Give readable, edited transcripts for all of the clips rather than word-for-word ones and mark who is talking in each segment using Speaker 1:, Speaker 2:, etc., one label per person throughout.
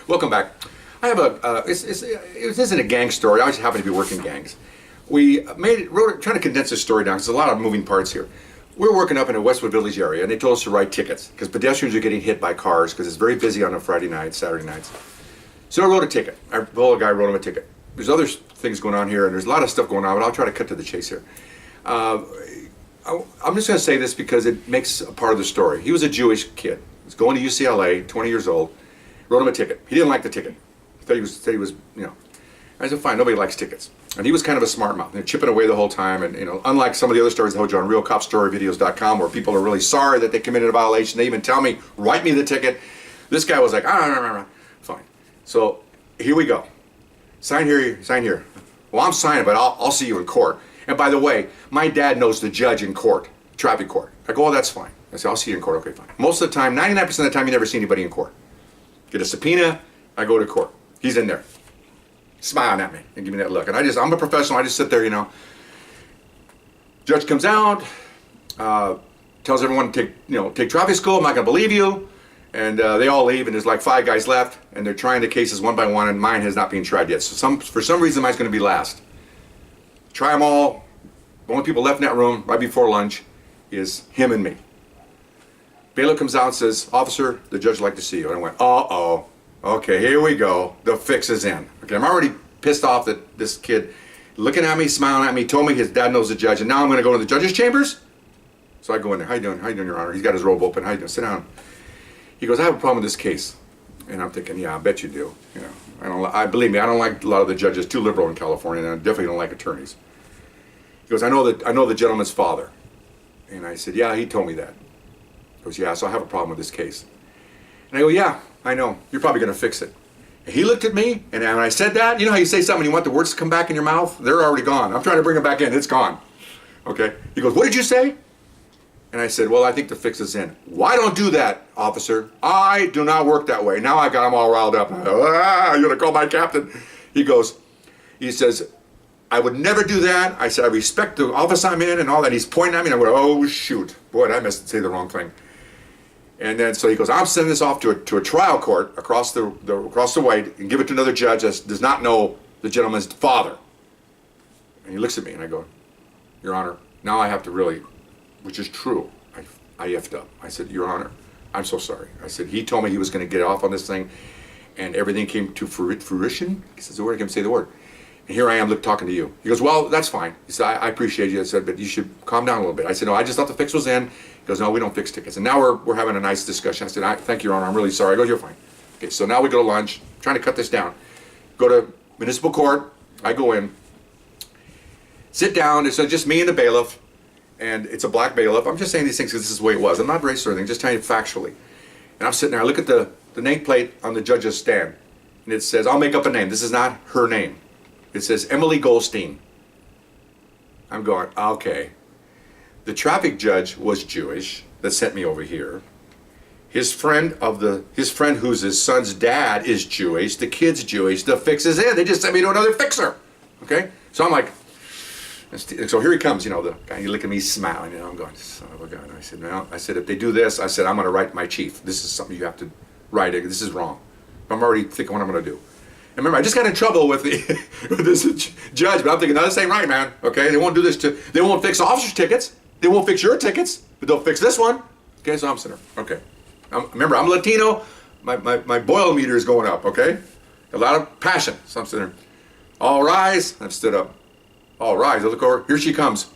Speaker 1: Welcome back. I have it isn't a gang story. I just happen to be working gangs. We trying to condense this story down because there's a lot of moving parts here. We're working up in the Westwood Village area, and they told us to write tickets because pedestrians are getting hit by cars because it's very busy on a Friday night, Saturday nights. So I wrote a ticket. The little guy wrote him a ticket. There's other things going on here, and there's a lot of stuff going on, but I'll try to cut to the chase here. I'm just going to say this because it makes a part of the story. He was a Jewish kid. He was going to UCLA, 20 years old. Wrote him a ticket. He didn't like the ticket. Said he was, I said, fine, nobody likes tickets. And he was kind of a smart mouth. They're chipping away the whole time. And, unlike some of the other stories I told you on RealCopStoryVideos.com where people are really sorry that they committed a violation, they even tell me, write me the ticket. This guy was like, fine. So here we go. Sign here. Well, I'm signing, but I'll see you in court. And by the way, my dad knows the judge in court, traffic court. I go, oh, that's fine. I say, I'll see you in court. Okay, fine. Most of the time, 99% of the time, you never see anybody in court. Get a subpoena, I go to court. Take there, smiling at me and give me that look. And I'm a professional. I just sit there, Judge comes out, tells everyone to take traffic school. I'm not going to believe you. And they all leave, and there's like 5 guys left, and they're trying the cases one by one, and mine has not been tried yet. So for some reason, mine's going to be last. Try them all. The only people left in that room right before lunch is him and me. Bailiff comes out and says, "Officer, the judge would like to see you." And I went, uh-oh. Okay, here we go. The fix is in. Okay, I'm already pissed off that this kid looking at me, smiling at me, told me his dad knows the judge, and now I'm going to go to the judge's chambers? So I go in there. How you doing? How you doing, Your Honor? He's got his robe open. How you doing? Sit down. He goes, I have a problem with this case. And I'm thinking, yeah, I bet you do. Believe me, I don't like a lot of the judges, too liberal in California, and I definitely don't like attorneys. He goes, I know the gentleman's father. And I said, yeah, he told me that. He goes, yeah, so I have a problem with this case. And I go, yeah, I know. You're probably going to fix it. And he looked at me, and when I said that, you know how you say something and you want the words to come back in your mouth? They're already gone. I'm trying to bring them back in. It's gone. Okay? He goes, what did you say? And I said, well, I think the fix is in. Why don't do that, officer? I do not work that way. Now I got him all riled up. You're going to call my captain? He says, I would never do that. I said, I respect the office I'm in and all that. He's pointing at me, and I went, oh, shoot. Boy, I must say the wrong thing. And then so he goes, I'm sending this off to a trial court across the way and give it to another judge that does not know the gentleman's father. And he looks at me and I go, Your Honor, now I have to really, which is true, I effed up. I said, Your Honor, I'm so sorry. I said, he told me he was going to get off on this thing and everything came to fruition. He says the word, I can't say the word. And here I am talking to you. He goes, well, that's fine. He said, I appreciate you. I said, but you should calm down a little bit. I said, no, I just thought the fix was in. He goes, no, we don't fix tickets. And now we're having a nice discussion. I said, thank you, Your Honor. I'm really sorry. I go, you're fine. Okay, so now we go to lunch. I'm trying to cut this down. Go to municipal court. I go in. Sit down. It's just me and the bailiff. And it's a black bailiff. I'm just saying these things because this is the way it was. I'm not racist or anything. Just telling you factually. And I'm sitting there. I look at the nameplate on the judge's stand. And it says, I'll make up a name. This is not her name. It says Emily Goldstein. I'm going, okay. The traffic judge was Jewish that sent me over here. His friend who's his son's dad is Jewish. The kid's Jewish. The fix is in. They just sent me to another fixer. Okay? So I'm like, so here he comes, the guy, he look at me smiling, I'm going, son of a gun. I said, no. I said, if they do this, I said, I'm going to write my chief. This is something you have to write. This is wrong. I'm already thinking what I'm going to do. And remember, I just got in trouble with this judge, but I'm thinking, no, this ain't right, man. Okay, they won't do this they won't fix officers' tickets. They won't fix your tickets, but they'll fix this one. Okay, so I'm sitting there. Okay. Remember, I'm Latino. My boil meter is going up, okay? A lot of passion. So I'm sitting there. All rise. I've stood up. All rise. I look over. Here she comes.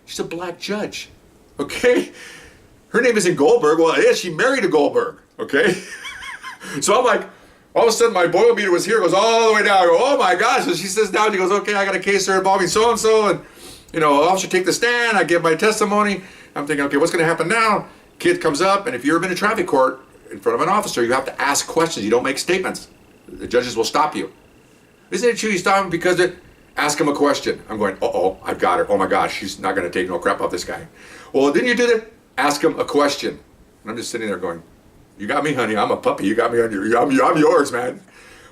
Speaker 1: She's a black judge, okay? Her name isn't Goldberg. Well, it is. She married a Goldberg, okay? So I'm like, all of a sudden, my boil meter was here, goes all the way down. I go, oh my gosh. So she sits down, she goes, okay, I got a case here involving so-and-so, and, officer take the stand, I give my testimony. I'm thinking, okay, what's going to happen now? Kid comes up, and if you've ever been in traffic court in front of an officer, you have to ask questions. You don't make statements. The judges will stop you. Isn't it true you stop him because ask him a question? I'm going, uh-oh, I've got her. Oh my gosh, she's not going to take no crap off this guy. Well, didn't you do that? Ask him a question. And I'm just sitting there going, you got me, honey. I'm a puppy. You got me on your. I'm yours, man.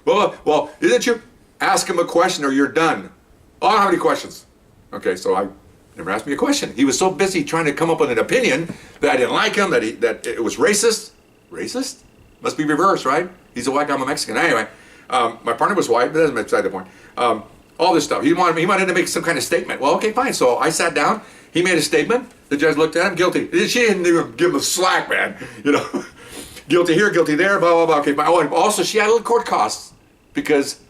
Speaker 1: Well, isn't you? Ask him a question or you're done. Oh, I don't have any questions. Okay, so I never asked me a question. He was so busy trying to come up with an opinion that I didn't like him. That it was racist. Racist? Must be reversed, right? He's a white guy, I'm a Mexican. Anyway, my partner was white, but that doesn't beside the point. All this stuff. He wanted to make some kind of statement. Well, okay, fine. So I sat down. He made a statement. The judge looked at him, guilty. She didn't even give him a slack, man. You know, guilty here, guilty there, blah, blah, blah. Okay, fine. Oh, and also she had a little court costs because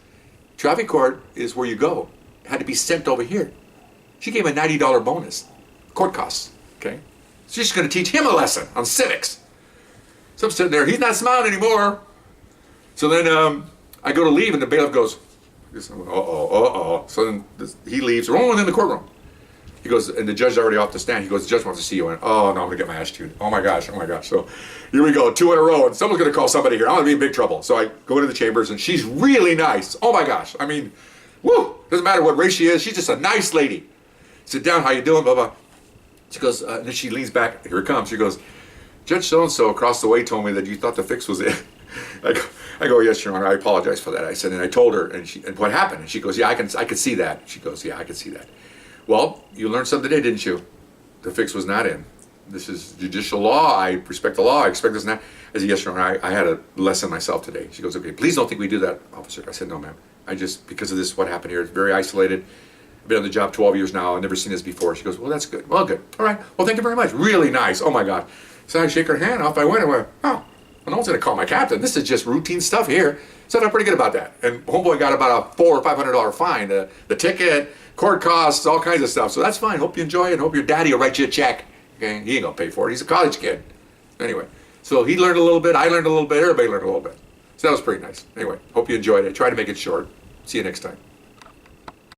Speaker 1: traffic court is where you go. It had to be sent over here. She gave him a $90 bonus. Court costs, okay? So she's going to teach him a lesson on civics. So I'm sitting there. He's not smiling anymore. So then I go to leave, and the bailiff goes, uh-oh. So then he leaves. We're only in the courtroom. He goes, and the judge's already off the stand. He goes, the judge wants to see you. And oh, no, I'm going to get my ass chewed. Oh, my gosh. So here we go, 2 in a row, and someone's going to call somebody here. I'm going to be in big trouble. So I go into the chambers, and she's really nice. Oh, my gosh. I mean, woo. Doesn't matter what race she is. She's just a nice lady. Sit down. How you doing? Blah, blah. She goes, and then she leans back. Here it comes. She goes, Judge so-and-so across the way told me that you thought the fix was it. I go, yes, Your Honor, I apologize for that. I said, and I told her, and what happened? And she goes, yeah, I could see that. She goes, yeah, I could see that. Well, you learned something today, didn't you? The fix was not in. This is judicial law. I respect the law. I expect this not. I said, yes, Your Honor, I had a lesson myself today. She goes, okay, please don't think we do that, officer. I said, no, ma'am. I just, because of this, what happened here, it's very isolated. I've been on the job 12 years now. I've never seen this before. She goes, well, that's good. Well, good. All right. Well, thank you very much. Really nice. Oh, my God. So I shake her hand. Off I went. I went, oh, no one's going to call my captain. This is just routine stuff here. So I felt pretty good about that. And homeboy got about a $400 or $500 fine. The ticket, court costs, all kinds of stuff. So that's fine. Hope you enjoy it. Hope your daddy will write you a check. Okay? He ain't going to pay for it. He's a college kid. Anyway, so he learned a little bit. I learned a little bit. Everybody learned a little bit. So that was pretty nice. Anyway, hope you enjoyed it. Try to make it short. See you next time.